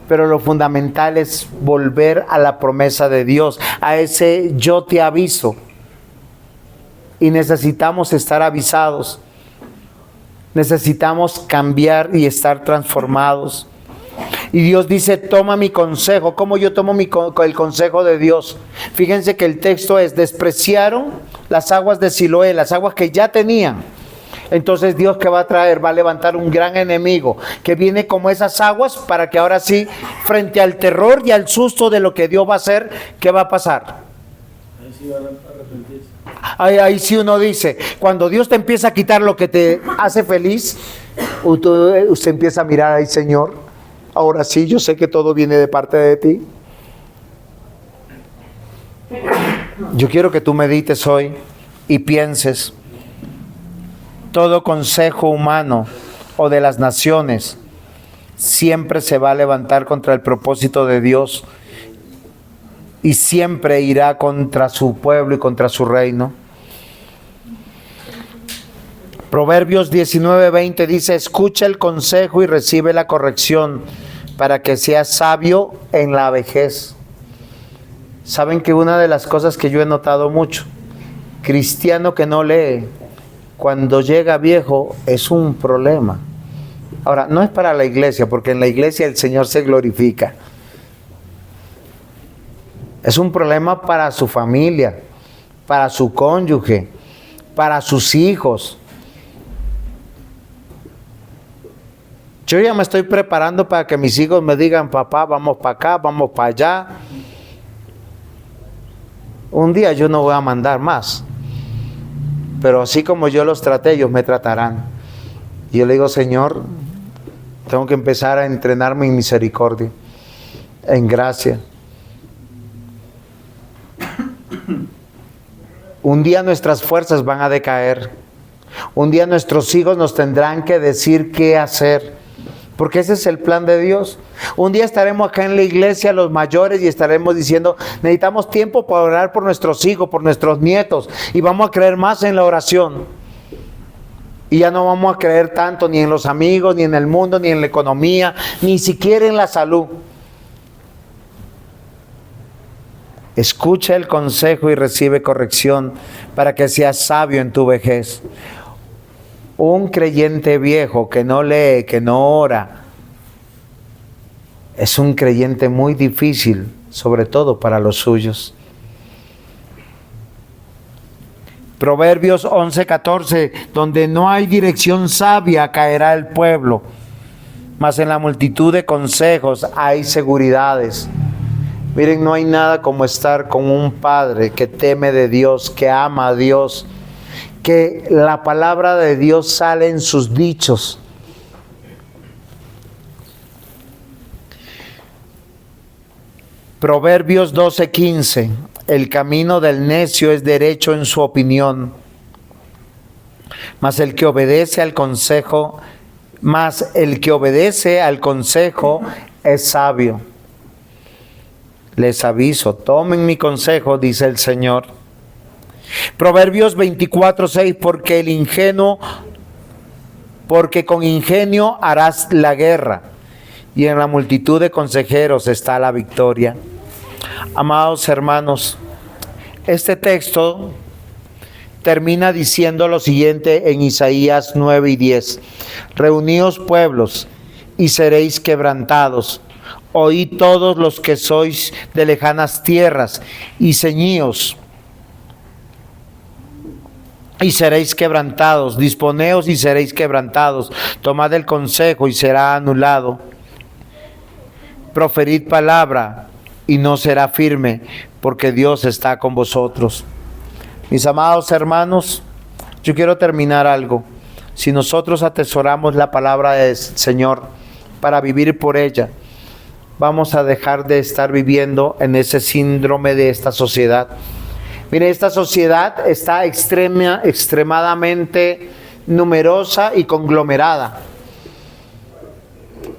Pero lo fundamental es volver a la promesa de Dios, a ese yo te aviso. Y necesitamos estar avisados. Necesitamos cambiar y estar transformados. Y Dios dice, toma mi consejo. ¿Cómo yo tomo el consejo de Dios? Fíjense que el texto es, despreciaron las aguas de Siloé, las aguas que ya tenían. Entonces Dios, ¿qué va a traer? Va a levantar un gran enemigo que viene como esas aguas para que ahora sí, frente al terror y al susto de lo que Dios va a hacer, ¿qué va a pasar? Ahí sí va a arrepentirse. Ahí sí uno dice, cuando Dios te empieza a quitar lo que te hace feliz, usted empieza a mirar ahí, Señor, ahora sí, yo sé que todo viene de parte de ti. Yo quiero que tú medites hoy y pienses, todo consejo humano o de las naciones siempre se va a levantar contra el propósito de Dios y siempre irá contra su pueblo y contra su reino. Proverbios 19:20 dice, escucha el consejo y recibe la corrección para que seas sabio en la vejez. Saben que una de las cosas que yo he notado mucho, cristiano que no lee, cuando llega viejo es un problema. Ahora, no es para la iglesia, porque en la iglesia el Señor se glorifica. Es un problema para su familia, para su cónyuge, para sus hijos. Yo ya me estoy preparando para que mis hijos me digan, papá, vamos para acá, vamos para allá. Un día yo no voy a mandar más. Pero así como yo los traté, ellos me tratarán. Y yo le digo, Señor, tengo que empezar a entrenarme en misericordia, en gracia. Un día nuestras fuerzas van a decaer. Un día nuestros hijos nos tendrán que decir qué hacer. Porque ese es el plan de Dios. Un día estaremos acá en la iglesia, los mayores, y estaremos diciendo, necesitamos tiempo para orar por nuestros hijos, por nuestros nietos, y vamos a creer más en la oración. Y ya no vamos a creer tanto ni en los amigos, ni en el mundo, ni en la economía, ni siquiera en la salud. Escucha el consejo y recibe corrección para que seas sabio en tu vejez. Un creyente viejo que no lee, que no ora, es un creyente muy difícil, sobre todo para los suyos. Proverbios 11:14, donde no hay dirección sabia caerá el pueblo, mas en la multitud de consejos hay seguridades. Miren, no hay nada como estar con un padre que teme de Dios, que ama a Dios, que la palabra de Dios sale en sus dichos. Proverbios 12:15, el camino del necio es derecho en su opinión, mas el que obedece al consejo mas el que obedece al consejo es sabio. Les aviso, tomen mi consejo, dice el Señor. Proverbios 24:6, porque con ingenio harás la guerra, y en la multitud de consejeros está la victoria. Amados hermanos, este texto termina diciendo lo siguiente en Isaías 9:10. Reuníos pueblos y seréis quebrantados. Oíd todos los que sois de lejanas tierras y ceñíos y seréis quebrantados. Disponeos y seréis quebrantados. Tomad el consejo y será anulado. Proferid palabra y no será firme, porque Dios está con vosotros. Mis amados hermanos, yo quiero terminar algo. Si nosotros atesoramos la palabra del Señor para vivir por ella, vamos a dejar de estar viviendo en ese síndrome de esta sociedad. Mire, esta sociedad está extremadamente numerosa y conglomerada.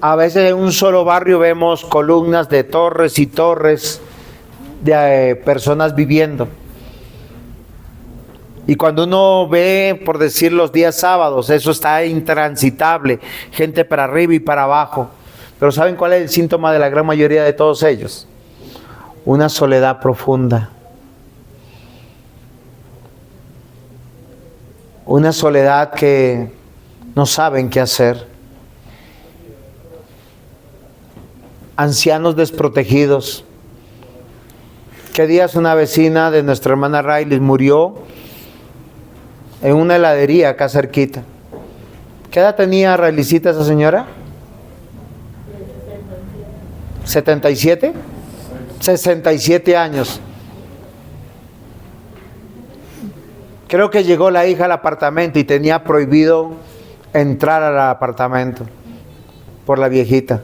A veces en un solo barrio vemos columnas de torres y torres de personas viviendo. Y cuando uno ve, por decir, los días sábados, eso está intransitable, gente para arriba y para abajo. Pero ¿saben cuál es el síntoma de la gran mayoría de todos ellos? Una soledad profunda. Una soledad que no saben qué hacer. Ancianos desprotegidos. ¿Qué días una vecina de nuestra hermana Riley murió en una heladería acá cerquita? ¿Qué edad tenía Rileycita esa señora? ¿77? 67 años. Creo que llegó la hija al apartamento y tenía prohibido entrar al apartamento por la viejita.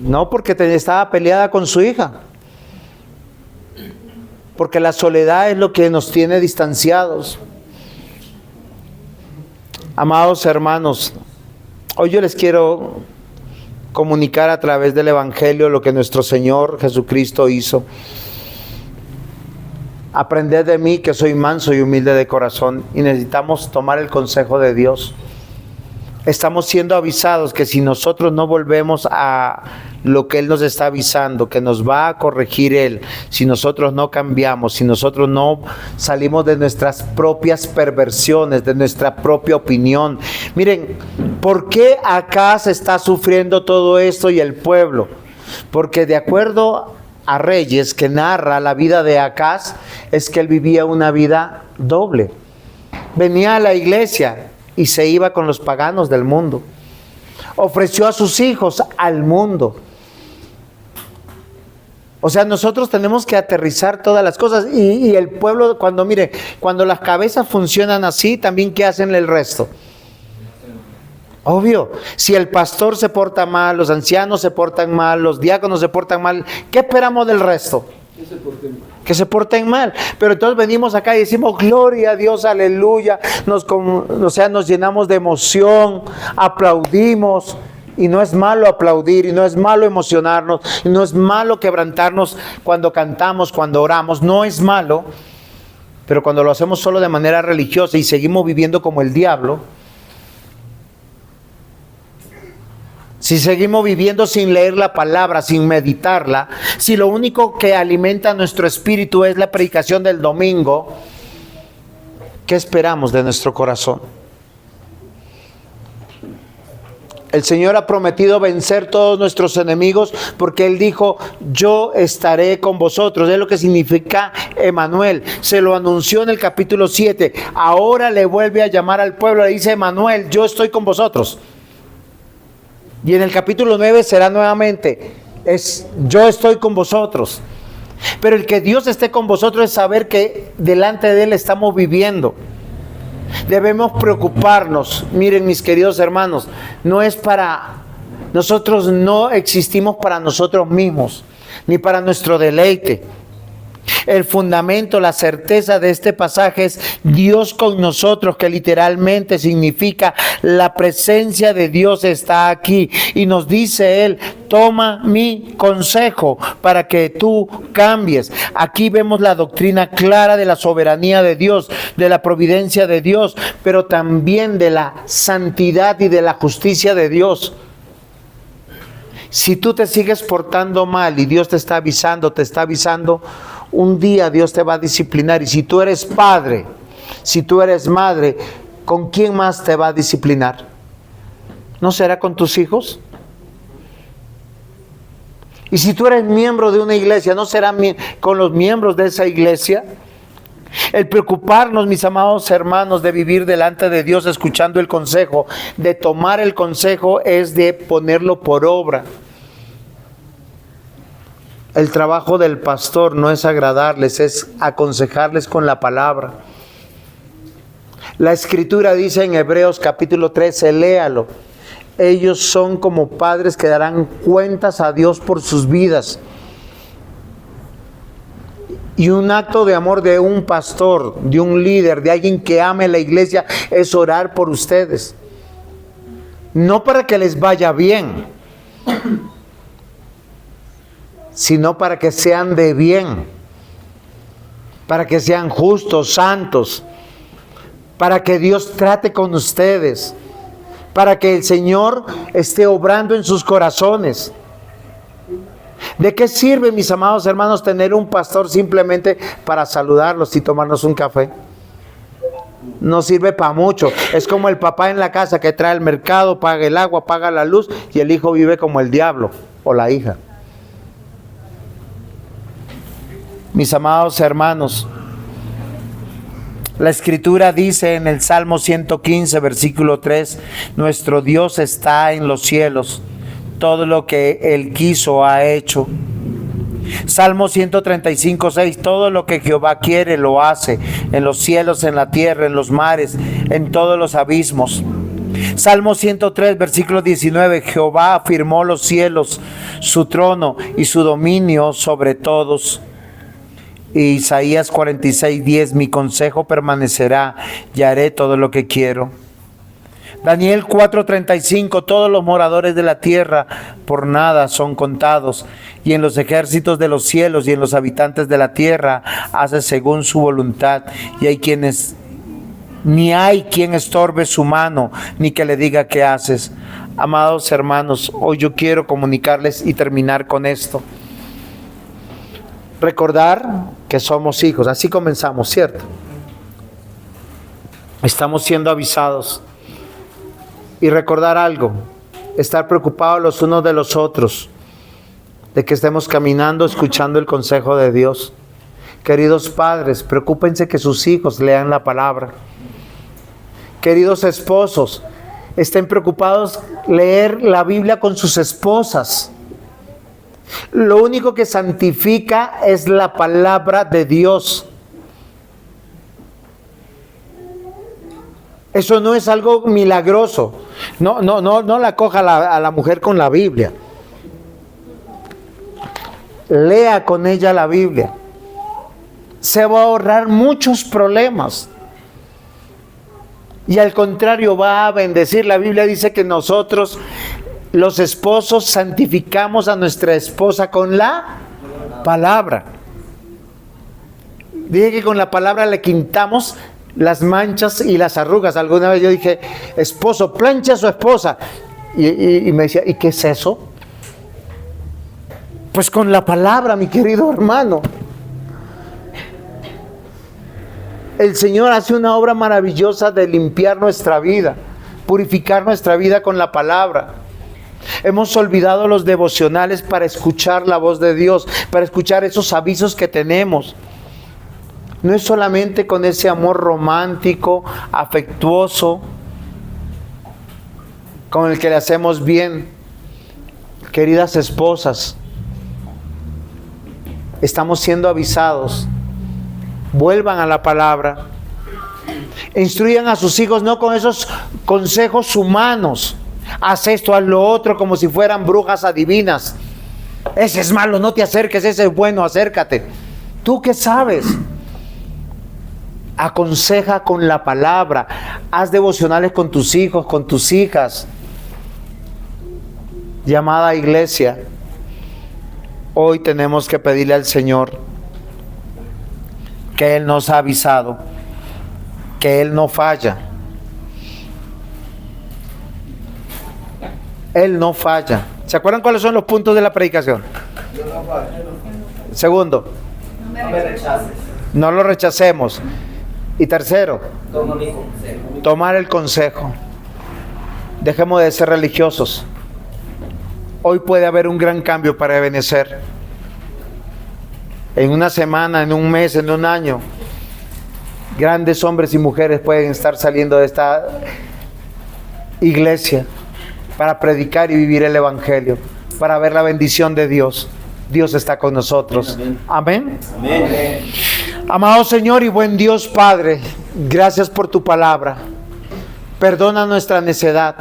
No, porque estaba peleada con su hija. Porque la soledad es lo que nos tiene distanciados. Amados hermanos, hoy yo les quiero comunicar a través del Evangelio lo que nuestro Señor Jesucristo hizo. Aprended de mí, que soy manso y humilde de corazón, y necesitamos tomar el consejo de Dios. Estamos siendo avisados que si nosotros no volvemos a lo que Él nos está avisando, que nos va a corregir Él, si nosotros no cambiamos, si nosotros no salimos de nuestras propias perversiones, de nuestra propia opinión. Miren, ¿por qué acá se está sufriendo todo esto y el pueblo? Porque de acuerdo a Reyes, que narra la vida de Acaz, es que él vivía una vida doble. Venía a la iglesia y se iba con los paganos del mundo. Ofreció a sus hijos al mundo. O sea, nosotros tenemos que aterrizar todas las cosas. Y el pueblo, cuando las cabezas funcionan así, también ¿qué hacen el resto? Obvio, si el pastor se porta mal, los ancianos se portan mal, los diáconos se portan mal, ¿qué esperamos del resto? Que se porten mal. Pero entonces venimos acá y decimos gloria a Dios, aleluya, nos llenamos de emoción, aplaudimos. Y no es malo aplaudir, y no es malo emocionarnos, y no es malo quebrantarnos cuando cantamos, cuando oramos, no es malo. Pero cuando lo hacemos solo de manera religiosa y seguimos viviendo como el diablo, si seguimos viviendo sin leer la palabra, sin meditarla, si lo único que alimenta nuestro espíritu es la predicación del domingo, ¿qué esperamos de nuestro corazón? El Señor ha prometido vencer todos nuestros enemigos porque Él dijo, yo estaré con vosotros. Es lo que significa Emanuel. Se lo anunció en el capítulo 7. Ahora le vuelve a llamar al pueblo, le dice, Emanuel, yo estoy con vosotros. Y en el capítulo 9 será nuevamente, yo estoy con vosotros. Pero el que Dios esté con vosotros es saber que delante de Él estamos viviendo. Debemos preocuparnos. Miren, mis queridos hermanos, nosotros no existimos para nosotros mismos, ni para nuestro deleite. El fundamento, la certeza de este pasaje es Dios con nosotros, que literalmente significa la presencia de Dios está aquí. Y nos dice Él, toma mi consejo para que tú cambies. Aquí vemos la doctrina clara de la soberanía de Dios, de la providencia de Dios, pero también de la santidad y de la justicia de Dios. Si tú te sigues portando mal y Dios te está avisando, un día Dios te va a disciplinar. Y si tú eres padre, si tú eres madre, ¿con quién más te va a disciplinar? ¿No será con tus hijos? Y si tú eres miembro de una iglesia, ¿no será con los miembros de esa iglesia? El preocuparnos, mis amados hermanos, de vivir delante de Dios escuchando el consejo, de tomar el consejo, es de ponerlo por obra. El trabajo del pastor no es agradarles, es aconsejarles con la palabra. La Escritura dice en Hebreos capítulo 13, léalo. Ellos son como padres que darán cuentas a Dios por sus vidas. Y un acto de amor de un pastor, de un líder, de alguien que ame la iglesia, es orar por ustedes. No para que les vaya bien, sino para que sean de bien, para que sean justos, santos, para que Dios trate con ustedes, para que el Señor esté obrando en sus corazones. ¿De qué sirve, mis amados hermanos, tener un pastor simplemente para saludarlos y tomarnos un café? No sirve para mucho. Es como el papá en la casa que trae el mercado, paga el agua, paga la luz, y el hijo vive como el diablo, o la hija. Mis amados hermanos, la Escritura dice en el Salmo 115, versículo 3, nuestro Dios está en los cielos, todo lo que Él quiso ha hecho. Salmo 135, 6, todo lo que Jehová quiere lo hace, en los cielos, en la tierra, en los mares, en todos los abismos. Salmo 103, versículo 19, Jehová afirmó los cielos, su trono y su dominio sobre todos. Y Isaías 46, 10, mi consejo permanecerá y haré todo lo que quiero. Daniel 4:35, todos los moradores de la tierra por nada son contados, y en los ejércitos de los cielos y en los habitantes de la tierra hace según su voluntad, y ni hay quien estorbe su mano, ni que le diga qué haces. Amados hermanos, hoy yo quiero comunicarles y terminar con esto. Recordar que somos hijos, así comenzamos, ¿cierto? Estamos siendo avisados. Y recordar algo, estar preocupados los unos de los otros, de que estemos caminando, escuchando el consejo de Dios. Queridos padres, preocúpense que sus hijos lean la palabra. Queridos esposos, estén preocupados leer la Biblia con sus esposas. Lo único que santifica es la palabra de Dios. Eso no es algo milagroso. No la coja a la mujer con la Biblia. Lea con ella la Biblia. Se va a ahorrar muchos problemas. Y al contrario, va a bendecir. La Biblia dice que nosotros, los esposos, santificamos a nuestra esposa con la palabra. Dije que con la palabra le quitamos las manchas y las arrugas. Alguna vez yo dije, esposo, plancha a su esposa. Y me decía, ¿y qué es eso? Pues con la palabra, mi querido hermano. El Señor hace una obra maravillosa de limpiar nuestra vida, purificar nuestra vida con la palabra. Hemos olvidado los devocionales para escuchar la voz de Dios, para escuchar esos avisos que tenemos. No es solamente con ese amor romántico, afectuoso, con el que le hacemos bien. Queridas esposas, estamos siendo avisados. Vuelvan a la palabra. Instruyan a sus hijos no con esos consejos humanos. Haz esto, haz lo otro, como si fueran brujas adivinas. Ese es malo, no te acerques, ese es bueno, acércate. ¿Tú qué sabes? Aconseja con la palabra. Haz devocionales con tus hijos, con tus hijas. Llamada iglesia, hoy tenemos que pedirle al Señor que Él nos ha avisado, que Él no falla. Él no falla. ¿Se acuerdan cuáles son los puntos de la predicación? Segundo, No me rechaces. no lo rechacemos. Y tercero, tomar el consejo. Dejemos de ser religiosos. Hoy puede haber un gran cambio para Ebenezer. En una semana, en un mes, en un año, grandes hombres y mujeres pueden estar saliendo de esta iglesia para predicar y vivir el Evangelio, para ver la bendición de Dios. Dios está con nosotros. Amén. Amén. Amado Señor y buen Dios Padre, gracias por tu palabra. Perdona nuestra necedad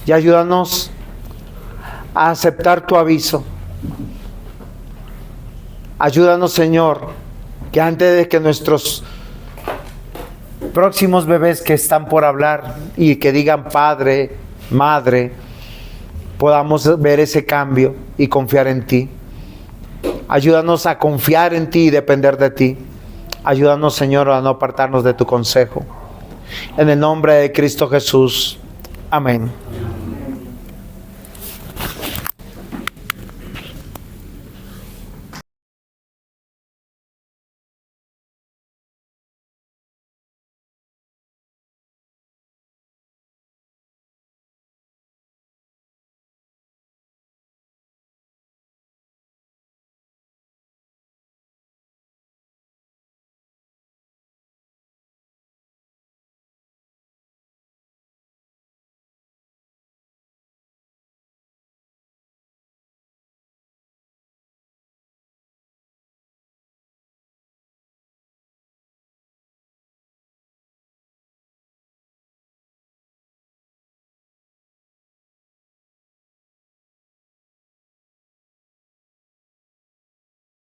y ayúdanos a aceptar tu aviso. Ayúdanos, Señor, que antes de que nuestros próximos bebés que están por hablar y que digan padre, madre, podamos ver ese cambio y confiar en ti. Ayúdanos a confiar en ti y depender de ti. Ayúdanos, Señor, a no apartarnos de tu consejo. En el nombre de Cristo Jesús. Amén.